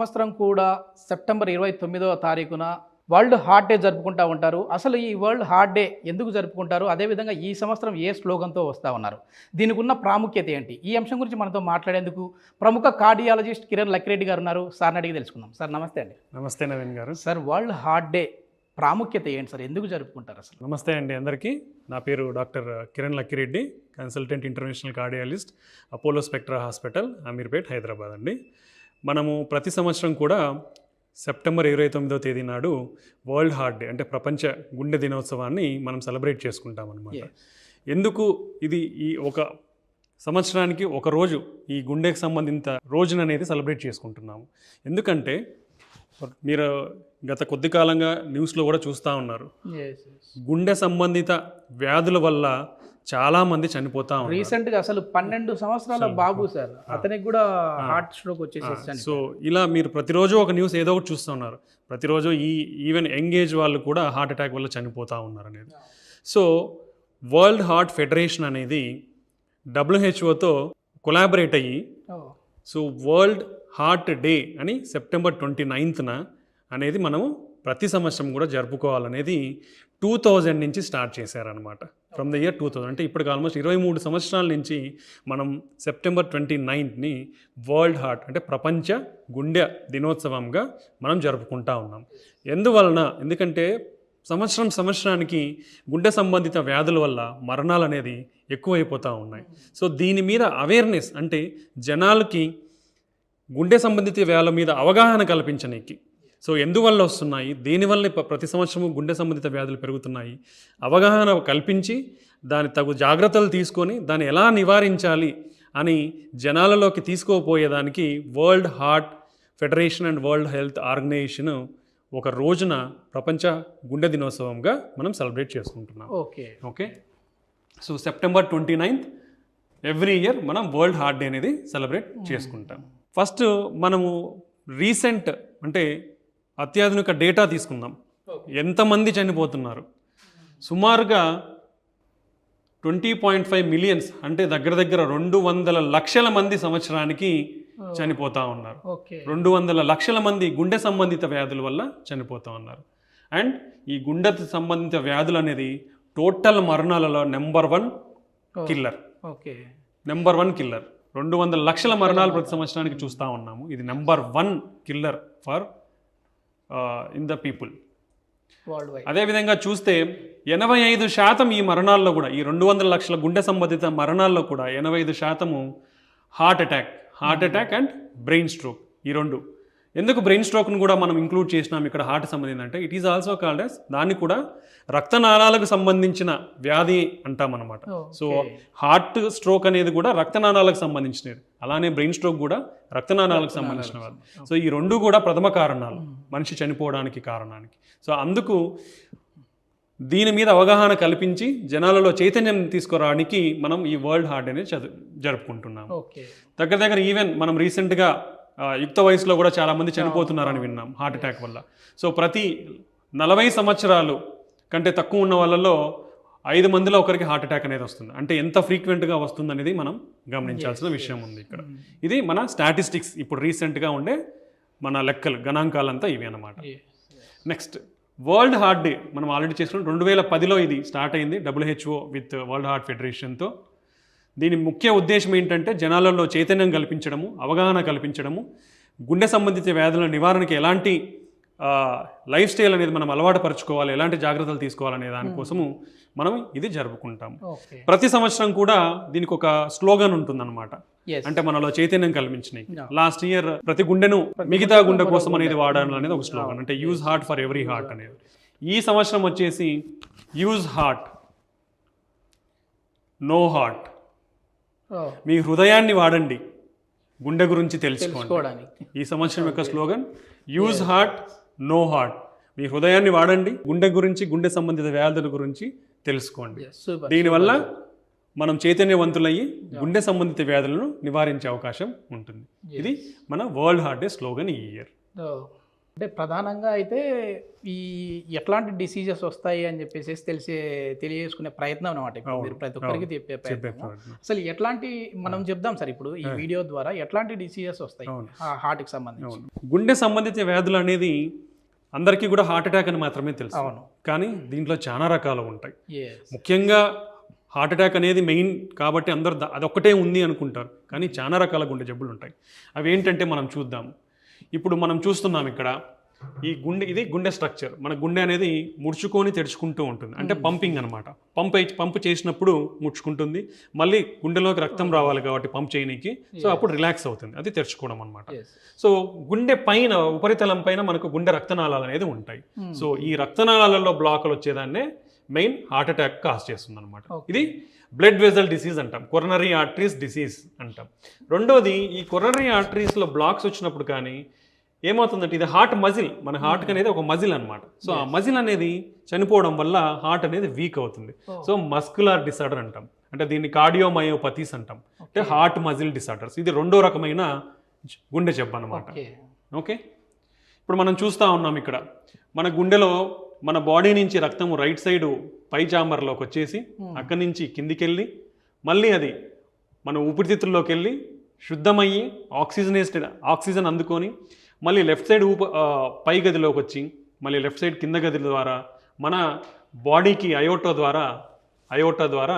సంవత్సరం కూడా సెప్టెంబర్ 29వ తారీఖున వరల్డ్ హార్ట్ డే జరుపుకుంటూ ఉంటారు. అసలు ఈ వరల్డ్ హార్ట్ డే ఎందుకు జరుపుకుంటారు, అదేవిధంగా ఈ సంవత్సరం ఏ స్లోగన్తో వస్తూ ఉన్నారు, దీనికి ఉన్న ప్రాముఖ్యత ఏంటి, ఈ అంశం గురించి మనతో మాట్లాడేందుకు ప్రముఖ కార్డియాలజిస్ట్ కిరణ్ లక్కిరెడ్డి గారు ఉన్నారు. సార్ని అడిగి తెలుసుకుందాం. సార్ నమస్తే అండి. నమస్తే నవీన్ గారు. సార్ వరల్డ్ హార్ట్ డే ప్రాముఖ్యత ఏంటి సార్, ఎందుకు జరుపుకుంటారు అసలు? నమస్తే అండి అందరికీ. నా పేరు doctor Kiran Lakkireddy, consultant international cardiologist, Apollo spectra hospital, Ameerpet, Hyderabad అండి. మనము ప్రతి సంవత్సరం కూడా సెప్టెంబర్ 29వ తేదీ నాడు వరల్డ్ హార్ట్ డే అంటే ప్రపంచ గుండె దినోత్సవాన్ని మనం సెలబ్రేట్ చేసుకుంటాం అన్నమాట. ఎందుకు ఇది ఈ ఒక సంవత్సరానికి ఒక రోజు ఈ గుండెకి సంబంధిత రోజున అనేది సెలబ్రేట్ చేసుకుంటున్నాము. ఎందుకంటే మీరు గత కొద్ది కాలంగా న్యూస్లో కూడా చూస్తూ ఉన్నారు, గుండె సంబంధిత వ్యాధుల వల్ల చాలా మంది చనిపోతా ఉన్నారు. రీసెంట్గా అసలు 12 సంవత్సరాల బాబు సార్, అతనికి కూడా హార్ట్ స్ట్రోక్ వచ్చేసి. సో ఇలా మీరు ప్రతిరోజు ఒక న్యూస్ ఏదో ఒకటి చూస్తూ ఉన్నారు. ప్రతిరోజు ఈవెన్ యంగ్ ఏజ్ వాళ్ళు కూడా హార్ట్ అటాక్ వల్ల చనిపోతూ ఉన్నారు అనేది. సో వరల్డ్ హార్ట్ ఫెడరేషన్ అనేది WHOతో కొలాబరేట్ అయ్యి సో వరల్డ్ హార్ట్ డే అని సెప్టెంబర్ 29న అనేది మనము ప్రతి సంవత్సరం కూడా జరుపుకోవాలనేది 2000 నుంచి స్టార్ట్ చేశారనమాట. ఫ్రమ్ ద ఇయర్ 2000 అంటే ఇప్పటికి ఆల్మోస్ట్ 23 సంవత్సరాల నుంచి మనం సెప్టెంబర్ 29ని వరల్డ్ హార్ట్ అంటే ప్రపంచ గుండె దినోత్సవంగా మనం జరుపుకుంటా ఉన్నాం. ఎందుకంటే సంవత్సరానికి గుండె సంబంధిత వ్యాధుల వల్ల మరణాలు అనేది ఎక్కువైపోతూ ఉన్నాయి. సో దీని మీద అవేర్నెస్ అంటే జనాలకి గుండె సంబంధిత వ్యాధుల మీద అవగాహన కల్పించడానికి, సో ఎందువల్ల వస్తున్నాయి, దేనివల్ల ప్రతి సంవత్సరము గుండె సంబంధిత వ్యాధులు పెరుగుతున్నాయి, అవగాహన కల్పించి దాని తగు జాగ్రత్తలు తీసుకొని దాన్ని ఎలా నివారించాలి అని జనాలలోకి తీసుకోపోయేదానికి world heart federation and world health organisation ఒక రోజున ప్రపంచ గుండె దినోత్సవంగా మనం సెలబ్రేట్ చేసుకుంటున్నాం. Okay so September 29th every year మనం వరల్డ్ హార్ట్ డే అనేది సెలబ్రేట్ చేసుకుంటాం. ఫస్ట్ మనము రీసెంట్ అంటే అత్యాధునిక డేటా తీసుకుందాం. ఎంతమంది చనిపోతున్నారు? సుమారుగా 20.5 మిలియన్స్ అంటే దగ్గర 200 లక్షల మంది సంవత్సరానికి చనిపోతూ ఉన్నారు. 200 లక్షల మంది గుండె సంబంధిత వ్యాధుల వల్ల చనిపోతూ ఉన్నారు. అండ్ ఈ గుండె సంబంధిత వ్యాధులు అనేది టోటల్ మరణాలలో నెంబర్ 1 కిల్లర్. 200 లక్షల మరణాలు ప్రతి సంవత్సరానికి చూస్తూ ఉన్నాము. ఇది number 1 killer for in the people. అదేవిధంగా చూస్తే 85% ఈ మరణాల్లో కూడా, ఈ 200 లక్షల గుండె సంబంధిత మరణాల్లో కూడా 85% heart attack and brain stroke. ఈ రెండు. ఎందుకు బ్రెయిన్ స్ట్రోక్ను కూడా మనం ఇంక్లూడ్ చేసినాం ఇక్కడ హార్ట్ సంబంధించి అంటే it is also called as, దాన్ని కూడా రక్తనాళాలకు సంబంధించిన వ్యాధి అంటామన్నమాట. సో హార్ట్ స్ట్రోక్ అనేది కూడా రక్తనాళాలకు సంబంధించినది, అలానే బ్రెయిన్ స్ట్రోక్ కూడా రక్తనాళాలకు సంబంధించిన వ్యాధి. సో ఈ రెండు కూడా ప్రథమ కారణాలు మనిషి చనిపోవడానికి కారణానికి. సో అందుకు దీని మీద అవగాహన కల్పించి జనాలలో చైతన్యం తీసుకురావడానికి మనం ఈ వరల్డ్ హార్ట్ అనేది జరుపుకుంటున్నాం. దగ్గర ఈవెన్ మనం రీసెంట్గా యుక్త వయసులో కూడా చాలామంది చనిపోతున్నారని విన్నాం హార్ట్ అటాక్ వల్ల. సో ప్రతి 40 సంవత్సరాలు కంటే తక్కువ ఉన్న వాళ్ళలో 5 మందిలో ఒకరికి హార్ట్ అటాక్ అనేది వస్తుంది. అంటే ఎంత ఫ్రీక్వెంట్గా వస్తుంది అనేది మనం గమనించాల్సిన విషయం ఉంది ఇక్కడ. ఇది మన స్టాటిస్టిక్స్, ఇప్పుడు రీసెంట్గా ఉండే మన లెక్కలు, గణాంకాలంతా ఇవి అన్నమాట. నెక్స్ట్ వరల్డ్ హార్ట్ డే మనం ఆల్రెడీ చేసుకున్నాం. 2010లో ఇది స్టార్ట్ అయింది WHO విత్ వరల్డ్ హార్ట్ ఫెడరేషన్తో. దీని ముఖ్య ఉద్దేశం ఏంటంటే జనాలలో చైతన్యం కల్పించడము, అవగాహన కల్పించడము, గుండె సంబంధిత వ్యాధుల నివారణకి ఎలాంటి లైఫ్ స్టైల్ అనేది మనం అలవాటు పరుచుకోవాలి, ఎలాంటి జాగ్రత్తలు తీసుకోవాలనే దానికోసము మనం ఇది జరుపుకుంటాం. ప్రతి సంవత్సరం కూడా దీనికి ఒక స్లోగన్ ఉంటుందన్నమాట. అంటే మనలో చైతన్యం కల్పించినాయి. లాస్ట్ ఇయర్ ప్రతి గుండెను మిగతా గుండె కోసం అనేది వాడాలి అనేది ఒక స్లోగన్, అంటే use heart for every heart అనేది. ఈ సంవత్సరం వచ్చేసి యూజ్ హార్ట్ నో హార్ట్. మీ హృదయాన్ని వాడండి, గుండె గురించి తెలుసుకోండి. ఈ సంవత్సరం యొక్క slogan use heart know heart. మీ హృదయాన్ని వాడండి, గుండె గురించి, గుండె సంబంధిత వ్యాధుల గురించి తెలుసుకోండి. దీనివల్ల మనం చైతన్యవంతులయ్యి గుండె సంబంధిత వ్యాధులను నివారించే అవకాశం ఉంటుంది. ఇది మన వరల్డ్ హార్ట్ డే స్లోగన్ ఈ ఇయర్. అంటే ప్రధానంగా అయితే ఈ ఎట్లాంటి డిసీజెస్ వస్తాయి అని చెప్పేసి తెలియజేసుకునే ప్రయత్నం అనమాట ఇప్పుడు మీరు ప్రతి ఒక్కరికి చెప్పే ప్రయత్నం. అసలు ఎట్లాంటి మనం చెప్దాం సార్ ఇప్పుడు ఈ వీడియో ద్వారా ఎట్లాంటి డిసీజెస్ వస్తాయి హార్ట్కి సంబంధించి. గుండె సంబంధిత వ్యాధులు అనేది అందరికీ కూడా హార్ట్ అటాక్ అని మాత్రమే తెలుసు. అవును. కానీ దీంట్లో చాలా రకాలు ఉంటాయి. Yes. ముఖ్యంగా హార్ట్ అటాక్ అనేది మెయిన్ కాబట్టి అందరు అదొక్కటే ఉంది అనుకుంటారు, కానీ చాలా రకాల గుండె జబ్బులు ఉంటాయి. అవి ఏంటంటే మనం చూద్దాము. ఇప్పుడు మనం చూస్తున్నాం ఇక్కడ ఈ ఇది గుండె స్ట్రక్చర్. మన గుండె అనేది ముడుచుకొని తెరుచుకుంటూ ఉంటుంది, అంటే పంపింగ్ అనమాట. పంపు చేసినప్పుడు ముడుచుకుంటుంది, మళ్ళీ గుండెలోకి రక్తం రావాలి కాబట్టి పంప్ చేయనీకి, సో అప్పుడు రిలాక్స్ అవుతుంది, అది తెరుచుకోవడం అనమాట. సో గుండె పైన ఉపరితలం పైన మనకు గుండె రక్తనాళాలు అనేది ఉంటాయి. సో ఈ రక్తనాళాలలో బ్లాకులు వచ్చేదాన్నే మెయిన్ హార్ట్ అటాక్ కాజ్ చేస్తుంది అనమాట. ఇది బ్లడ్ వెజల్ డిసీజ్ అంటాం, కొరనరీ ఆర్టరీస్ డిసీజ్ అంటాం. రెండోది, ఈ కొరనరీ ఆర్టరీస్లో బ్లాక్స్ వచ్చినప్పుడు కానీ ఏమవుతుందంటే ఇది హార్ట్ మజిల్, మన హార్ట్ అనేది ఒక మజిల్ అనమాట. సో ఆ మజిల్ అనేది చనిపోవడం వల్ల హార్ట్ అనేది వీక్ అవుతుంది. సో మస్కులర్ డిసార్డర్ అంటాం, అంటే దీన్ని కార్డియోమయోపతీస్ అంటాం, అంటే హార్ట్ మజిల్ డిసార్డర్స్. ఇది రెండో రకమైన గుండె జబ్బు అనమాట. ఓకే, ఇప్పుడు మనం చూస్తూ ఉన్నాం ఇక్కడ మన గుండెలో మన బాడీ నుంచి రక్తము రైట్ సైడ్ పై చాంబర్లోకి వచ్చేసి అక్కడి నుంచి కిందికి వెళ్ళి మళ్ళీ అది మన ఊపిరితిత్తుల్లోకి వెళ్ళి శుద్ధమయ్యి ఆక్సిజన్ అందుకొని మళ్ళీ లెఫ్ట్ సైడ్ పై గదిలోకి వచ్చి మళ్ళీ లెఫ్ట్ సైడ్ కింద గది ద్వారా మన బాడీకి అయోటా ద్వారా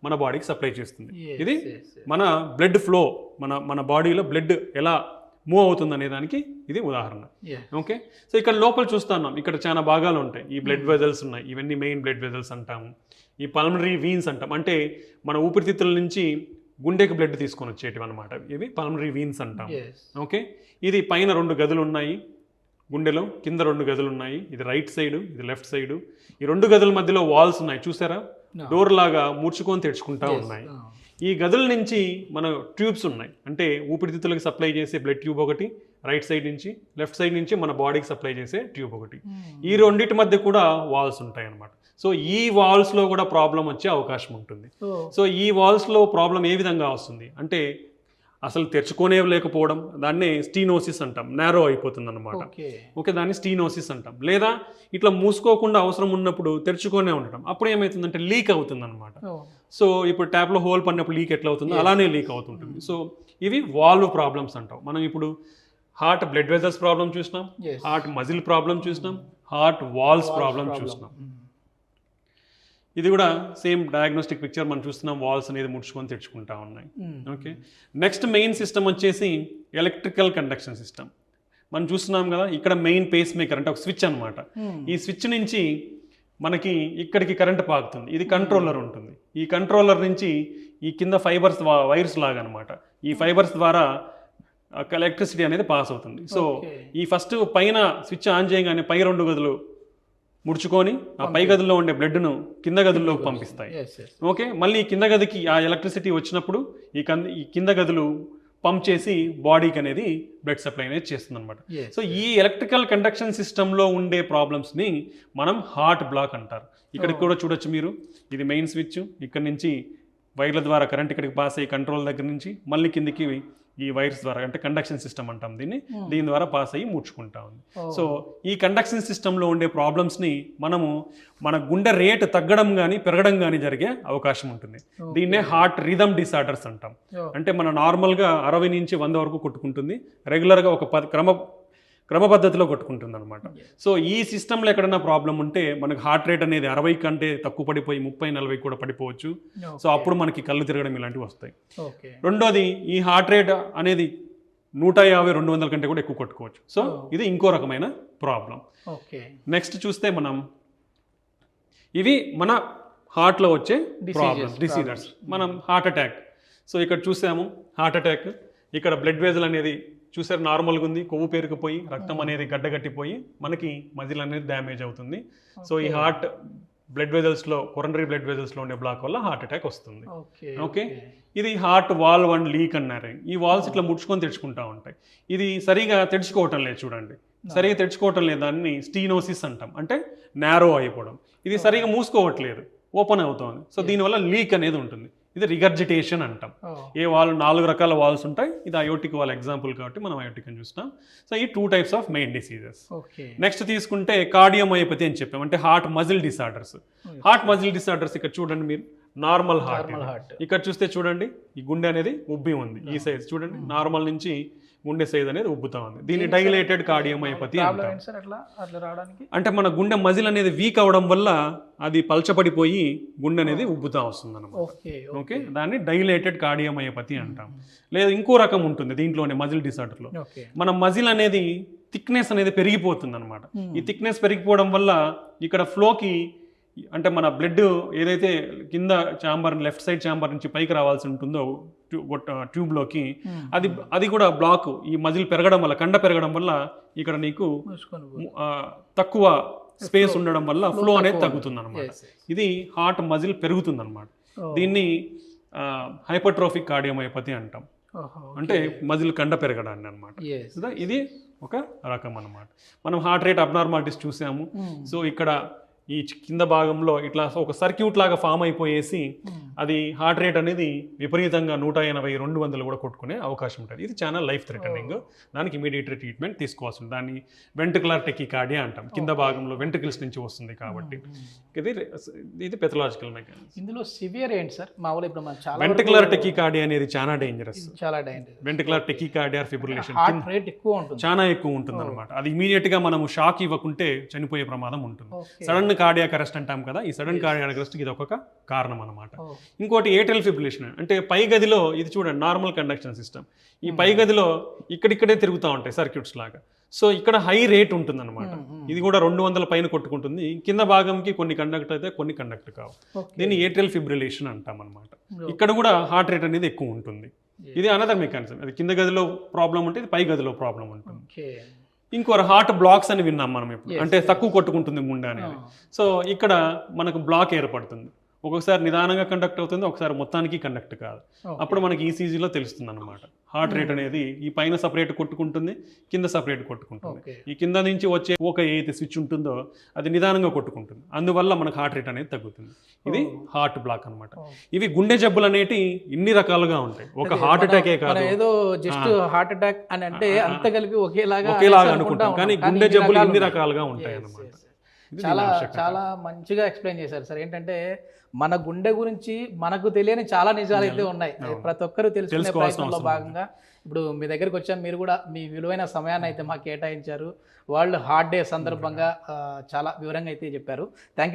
మన బాడీకి సప్లై చేస్తుంది. ఇది మన బ్లడ్ ఫ్లో, మన బాడీలో బ్లడ్ ఎలా మూవ్ అవుతుంది అనే దానికి ఇది ఉదాహరణ. ఓకే, సో ఇక్కడ లోపల చూస్తున్నాం, ఇక్కడ చాలా భాగాలు ఉంటాయి. ఈ బ్లడ్ వెజల్స్ ఉన్నాయి, ఇవన్నీ మెయిన్ బ్లడ్ వెజల్స్ అంటాము. ఈ పల్మనరీ వీన్స్ అంటాం, అంటే మన ఊపిరితిత్తుల నుంచి గుండెకి బ్లడ్ తీసుకొని వచ్చేటివి అనమాట. ఇవి పల్మనరీ వీన్స్ అంటాం. ఓకే, ఇది పైన 2 గదులు ఉన్నాయి గుండెలో, కింద 2 గదులు ఉన్నాయి. ఇది రైట్ సైడ్, ఇది లెఫ్ట్ సైడ్. ఈ 2 గదుల మధ్యలో వాల్స్ ఉన్నాయి, చూసారా, డోర్ లాగా ముడుచుకొని తెరుచుకుంటా ఉన్నాయి. ఈ గదుల నుంచి మన ట్యూబ్స్ ఉన్నాయి, అంటే ఊపిరితిత్తులకు సప్లై చేసే బ్లడ్ ట్యూబ్ ఒకటి రైట్ సైడ్ నుంచి, లెఫ్ట్ సైడ్ నుంచి మన బాడీకి సప్లై చేసే ట్యూబ్ ఒకటి. ఈ రెండింటి మధ్య కూడా వాల్స్ ఉంటాయి అన్నమాట. సో ఈ వాల్స్లో కూడా ప్రాబ్లం వచ్చే అవకాశం ఉంటుంది. సో ఈ వాల్స్లో ప్రాబ్లం ఏ విధంగా వస్తుంది అంటే అసలు తెరుచుకోనే లేకపోవడం, దాన్నే స్టీనోసిస్ అంటాం, నేరో అయిపోతుంది అనమాట. ఓకే, దాన్ని స్టీనోసిస్ అంటాం. లేదా ఇట్లా మూసుకోకుండా అవసరం ఉన్నప్పుడు తెరుచుకొనే ఉండటం, అప్పుడు ఏమవుతుందంటే లీక్ అవుతుంది అనమాట. సో ఇప్పుడు ట్యాప్లో హోల్ పడినప్పుడు లీక్ ఎట్లా అవుతుందో అలానే లీక్ అవుతుంటుంది. సో ఇవి వాల్వ్ ప్రాబ్లమ్స్ అంటాం. మనం ఇప్పుడు హార్ట్ బ్లడ్ వెజల్స్ ప్రాబ్లం చూసినాం, హార్ట్ మజిల్ ప్రాబ్లం చూసినాం, హార్ట్ వాల్స్ ప్రాబ్లం చూసినాం. ఇది కూడా సేమ్ డయాగ్నోస్టిక్ పిక్చర్ మనం చూస్తున్నాం, వాల్స్ అనేది ముడుచుకొని తెచ్చుకుంటా ఉన్నాయి. ఓకే, నెక్స్ట్ మెయిన్ సిస్టమ్ వచ్చేసి ఎలక్ట్రికల్ కండక్షన్ సిస్టమ్. మనం చూస్తున్నాం కదా, ఇక్కడ మెయిన్ పేస్ మేకర్ అంటే ఒక స్విచ్ అనమాట. ఈ స్విచ్ నుంచి మనకి ఇక్కడికి కరెంట్ పాకుతుంది, ఇది కంట్రోలర్ ఉంటుంది. ఈ కంట్రోలర్ నుంచి ఈ కింద ఫైబర్స్ వైర్స్ లాగా అనమాట, ఈ ఫైబర్స్ ద్వారా ఎలక్ట్రిసిటీ అనేది పాస్ అవుతుంది. సో ఈ ఫస్ట్ పైన స్విచ్ ఆన్ చేయగానే పై 2 గదులు ముడుచుకొని ఆ పై గదుల్లో ఉండే బ్లడ్ను కింద గదుల్లోకి పంపిస్తాయి. ఓకే, మళ్ళీ ఈ కింద గదికి ఆ ఎలక్ట్రిసిటీ వచ్చినప్పుడు ఈ కింద గదులు పంప్ చేసి బాడీకి అనేది బ్లడ్ సప్లై అనేది చేస్తుంది అనమాట. సో ఈ ఎలక్ట్రికల్ కండక్షన్ సిస్టంలో ఉండే ప్రాబ్లమ్స్ని మనం హార్ట్ బ్లాక్ అంటారు. ఇక్కడికి కూడా చూడొచ్చు మీరు, ఇది మెయిన్ స్విచ్, ఇక్కడ నుంచి వైర్ల ద్వారా కరెంట్ ఇక్కడికి పాస్ అయ్యి కంట్రోల్ దగ్గర నుంచి మళ్ళీ కిందికి ఈ వైర్స్ ద్వారా, అంటే కండక్షన్ సిస్టమ్ అంటాం దీన్ని, దీని ద్వారా పాస్ అయ్యి ముడుచుకుంటా ఉంది. సో ఈ కండక్షన్ సిస్టంలో ఉండే ప్రాబ్లమ్స్ని మనము మన గుండె రేటు తగ్గడం కానీ పెరగడం కానీ జరిగే అవకాశం ఉంటుంది. దీన్నే హార్ట్ రిథమ్ డిసార్డర్స్ అంటాం. అంటే మన నార్మల్గా 60 నుంచి 100 వరకు కొట్టుకుంటుంది, రెగ్యులర్గా ఒక క్రమ పద్ధతిలో కొట్టుకుంటుంది అనమాట. సో ఈ సిస్టంలో ఎక్కడైనా ప్రాబ్లం ఉంటే మనకు హార్ట్ రేట్ అనేది 60 కంటే తక్కువ పడిపోయి 30-40 కూడా పడిపోవచ్చు. సో అప్పుడు మనకి కళ్ళు తిరగడం ఇలాంటివి వస్తాయి. రెండోది, ఈ హార్ట్ రేట్ అనేది 150-200 కంటే కూడా ఎక్కువ కొట్టుకోవచ్చు. సో ఇది ఇంకో రకమైన ప్రాబ్లం. నెక్స్ట్ చూస్తే మనం ఇవి మన హార్ట్లో వచ్చే ప్రాబ్లమ్స్, డిసీజర్స్. మనం హార్ట్ అటాక్, సో ఇక్కడ చూసాము హార్ట్ అటాక్, ఇక్కడ బ్లడ్ వెజల్ అనేది చూసారు నార్మల్గా ఉంది, కొవ్వు పేరుకుపోయి రక్తం అనేది గడ్డగట్టిపోయి మనకి మజిల్ అనేది డ్యామేజ్ అవుతుంది. సో ఈ హార్ట్ బ్లడ్ వెజల్స్లో, కొరనరీ బ్లడ్ వెజల్స్లో ఉండే బ్లాక్ వల్ల హార్ట్ అటాక్ వస్తుంది. ఓకే, ఇది హార్ట్ వాల్వ్ అండ్ లీక్ అన్నారు. ఈ వాల్స్ ఇట్లా ముడుచుకొని తెరుచుకుంటా ఉంటాయి. ఇది సరిగా తెరుచుకోవటం లేదు, చూడండి సరిగా తెరుచుకోవటం లేదు, దాన్ని స్టీనోసిస్ అంటాం, అంటే నేరో అయిపోవడం. ఇది సరిగా మూసుకోవట్లేదు, ఓపెన్ అవుతుంది. సో దీనివల్ల లీక్ అనేది ఉంటుంది. ఇది రిగర్జిటేషన్ అంటాం. ఏ వాల్ 4 రకాల వాల్స్ ఉంటాయి. ఇది అయోటిక్ వాల్ ఎగ్జాంపుల్ కాబట్టి మనం అయోటిక్ అని చూస్తాం. సో ఈ 2 types of main diseases. Next తీసుకుంటే కార్డియోమయోపతి అని చెప్పాం, అంటే heart muscle disorders. Heart muscle disorders ఇక్కడ చూడండి మీరు, నార్మల్ హార్ట్ ఇక్కడ చూస్తే చూడండి ఈ గుండె అనేది ఉబ్బి ఉంది, ఈ సైజ్ చూడండి, నార్మల్ నుంచి గుండె సైజ్ అనేది ఉబ్బుతా ఉంది. దీన్ని డైలేటెడ్ కార్డియోమయోపతి అంటాం. అంటే మన గుండె మజిల్ అనేది వీక్ అవడం వల్ల అది పల్చపడిపోయి గుండె అనేది ఉబ్బుతా వస్తుంది అన్నమాట. ఓకే, దాన్ని డైలేటెడ్ కార్డియోమయోపతి అంటాం. లేదా ఇంకో రకం ఉంటుంది దీంట్లోనే మజిల్ డిసార్డర్లో, మన మజిల్ అనేది థిక్నెస్ అనేది పెరిగిపోతుంది అనమాట. ఈ థిక్నెస్ పెరిగిపోవడం వల్ల ఇక్కడ ఫ్లోకి, అంటే మన బ్లడ్ ఏదైతే కింద ఛాంబర్ లెఫ్ట్ సైడ్ ఛాంబర్ నుంచి పైకి రావాల్సి ఉంటుందో ట్యూబ్లోకి, అది కూడా బ్లాక్, ఈ మజిల్ పెరగడం వల్ల, కండ పెరగడం వల్ల ఇక్కడ నీకు తక్కువ స్పేస్ ఉండడం వల్ల ఫ్లో అనేది తగ్గుతుంది అనమాట. ఇది హార్ట్ మజిల్ పెరుగుతుంది అనమాట. దీన్ని హైపర్ట్రోఫిక్ కార్డియోమయోపతి అంటాం, అంటే మజిల్ కండ పెరగడాన్ని అనమాట. ఇది ఒక రకం అనమాట. మనం హార్ట్ రేట్ అబ్నార్మాలిటీస్ చూసాము. సో ఇక్కడ ఈ కింద భాగంలో ఇట్లా ఒక సర్క్యూట్ లాగా ఫామ్ అయిపోయేసి అది హార్ట్ రేట్ అనేది విపరీతంగా 180, 200 కూడా కొట్టుకునే అవకాశం ఉంటుంది. ఇది చాలా లైఫ్ థ్రెటనింగ్. దానికి ఇమీడియట్ ట్రీట్మెంట్ తీసుకోవాల్సి ఉంటుంది. దాన్ని వెంట్రికులర్ టెకికార్డియా అంటాం. కింద భాగంలో వెంట్రికల్స్ నుంచి వస్తుంది కాబట్టి ఇది పెథలాజికల్ మెకానిజం. ఇందులో సివియర్ ఏంటి సార్? మామూలు ఇప్పుడు మనం చాలా వెంట్రికులర్ టెకికార్డియా అనేది చాలా dangerous. Ventricular tachycardia fibrillation heart rate ఎక్కువ ఉంటుంది, చాలా ఎక్కువ ఉంటుంది అనమాట. అది ఇమీడియట్ గా మనము షాక్ ఇవ్వకుంటే చనిపోయే ప్రమాదం ఉంటుంది. సడన్ కార్డియాక్ అరెస్ట్ అంటాం కదా, ఈ సడన్ కార్డియాక్ అరెస్ట్ ఇది ఒక కారణం అనమాట. ఇంకోటి ఏట్రియల్ ఫిబ్రిలేషన్, అంటే పై గదిలో ఇది చూడండి నార్మల్ కండక్షన్ సిస్టమ్, ఈ పై గదిలో ఇక్కడిక్కడే తిరుగుతూ ఉంటాయి సర్క్యూట్స్ లాగా. సో ఇక్కడ హై రేట్ ఉంటుంది అనమాట. ఇది కూడా 200 పైన కొట్టుకుంటుంది. కింద భాగంకి కొన్ని కండక్ట్ అయితే కొన్ని కండక్ట్ కావు. దీన్ని ఏట్రియల్ ఫిబ్రిలేషన్ అంటాం అనమాట. ఇక్కడ కూడా హార్ట్ రేట్ అనేది ఎక్కువ ఉంటుంది. ఇది అనదర్ మెకానిజం. అది కింద గదిలో ప్రాబ్లం ఉంటే ఇది పై గదిలో ప్రాబ్లం ఉంటుంది. ఇంకో హార్ట్ బ్లాక్స్ అని విన్నాం మనం ఇప్పుడు, అంటే తక్కువ కొట్టుకుంటుంది గుండె అనేది. సో ఇక్కడ మనకు బ్లాక్ ఏర్పడుతుంది. ఒక్కొక్కసారి నిదానంగా కండక్ట్ అవుతుంది, ఒకసారి మొత్తానికి కండక్ట్ కాదు. అప్పుడు మనకి ఈసీజీలో తెలుస్తుంది అనమాట. హార్ట్ రేట్ అనేది ఈ పైన సపరేట్ కొట్టుకుంటుంది, కింద సపరేట్ కొట్టుకుంటుంది. ఈ కింద నుంచి వచ్చే ఒక ఏదైతే స్విచ్ ఉంటుందో అది నిదానంగా కొట్టుకుంటుంది, అందువల్ల మనకు హార్ట్ రేట్ అనేది తగ్గుతుంది. ఇది హార్ట్ బ్లాక్ అనమాట. ఇవి గుండె జబ్బులు అనేటి ఇన్ని రకాలుగా ఉంటాయి. ఒక హార్ట్ అటాకే కాదు, ఏదో జస్ట్ హార్ట్ అటాక్ అని అంటే అంత కలిపి ఒకేలాగా అనుకుంటాం, కానీ గుండె జబ్బులు ఇన్ని రకాలుగా ఉంటాయి అన్నమాట. చాలా మంచిగా ఎక్స్ప్లెయిన్ చేశారు సార్. ఏంటంటే మన గుండె గురించి మనకు తెలియని చాలా నిజాలు అయితే ఉన్నాయి, ప్రతి ఒక్కరూ తెలుసుకునే ప్రయత్నంలో భాగంగా ఇప్పుడు మీ దగ్గరికి వచ్చాను. మీరు కూడా మీ విలువైన సమయాన్ని అయితే మాకు కేటాయించారు. వరల్డ్ హార్ట్ డే సందర్భంగా చాలా వివరంగా అయితే చెప్పారు. Thank you.